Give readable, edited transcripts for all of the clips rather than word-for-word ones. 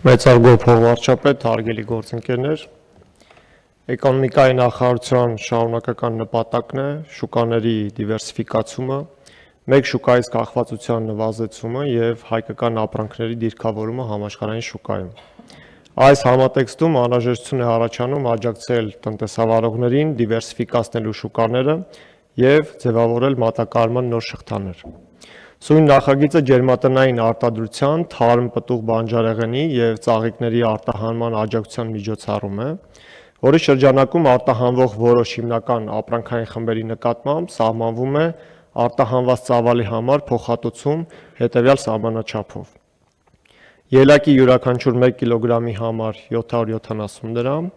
Մեծարգո փոխվարչապետ, հարգելի գործընկերներ, էկոնոմիկայի նախարարության շարունակական նպատակն է շուկաների դիվերսիֆիկացումը, մեկ շուկայից կախվածության նվազեցումը եւ հայկական ապրանքների դիրքավորումը համաշխարհային շուկայում։ Այս համատեքստում անհրաժեշտություն է առաջանում աջակցել տնտեսավարողներին դիվերսիֆիկացնելու շուկաները եւ ձևավորել մատակարարման նոր շղթաներ։ Սույն նախագիծը ջերմատնային արտադրության, թարմ պտուղ բանջարեղենի եւ ծաղիկների արտահանման աջակցության միջոցառում է, որի շրջանակում արտահանվող որոշ հիմնական ապրանքային խմբերի նկատմամբ սահմանվում է արտահանված ծավալի համար փոխհատուցում հետեւյալ սահմանաչափով. ելակի յուրաքանչյուր 1 կիլոգրամի համար 770 դրամ,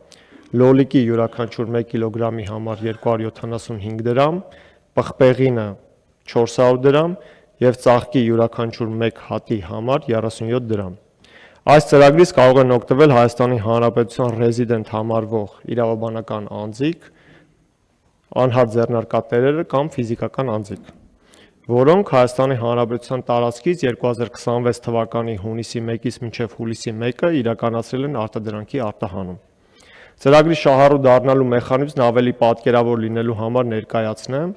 լոլիկի յուրաքանչյուր 1 կիլոգրամի համար 275 դրամ, պղպեղինը 400 դրամ եւ ծաղկի յուրաքանչյուր 1 հատի համար 37 դրամ։ Այս ծրագրից կարող են օգտվել Հայաստանի Հանրապետության ռեզիդենտ համարվող իրավաբանական անձիկ, անհատ ձեռնարկատերերը կամ ֆիզիկական անձիկ, որոնք Հայաստանի Հանրապետության տարածքից 2026 թվականի հունիսի 1-ից մինչև հուլիսի 1-ը իրականացրել են արտադրանքի արտահանում։ Ծրագրի շահառու դառնալու մեխանիզմն ավելի պատկերավոր լինելու համար ներկայացնեմ,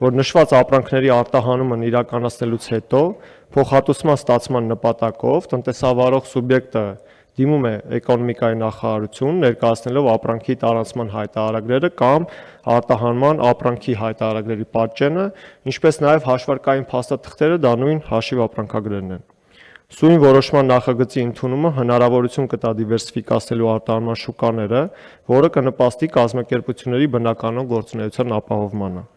որ նշված ապրանքների արտահանումն իրականացնելուց հետո փոխհատուցման ստացման նպատակով տնտեսավարող սուբյեկտը դիմում է էկոնոմիկայի նախարարություն ներկայացնելով ապրանքի տարանցման հայտարարագրերը կամ արտահանման ապրանքի հայտարարագրերի պատճենը, ինչպես նաև հաշվարկային փաստաթղթերը դա նույն հաշիվ ապրանքագրերն են։ Սույն որոշման նախագծի ընդունումը հնարավորություն կտա դիվերսիֆիկացնելու արտահանման շուկաները, որը կնպաստի կազմակերպությունների բնականոն գործունեության ապահովմանը։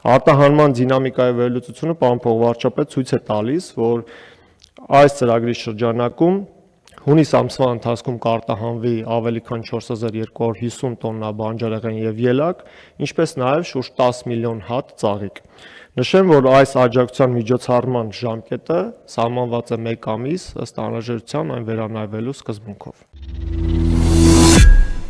Արտահանման դինամիկայի վերլուծությունը պարոն փոխվարչապետ ցույց է տալիս, որ այս ծրագրի շրջանակում հունիս ամսվա ընթացքում կարտահանվի ավելի քան 4250 տոննա բանջարեղեն եւ ելակ, ինչպես նաեւ շուրջ 10 միլիոն հատ ծաղիկ։ Նշեմ, որ այս աջակցության միջոցառման ժամկետը սահմանված է 1 ամիս ըստ անհրաժեշտության այն վերանայվելու սկզբունքով։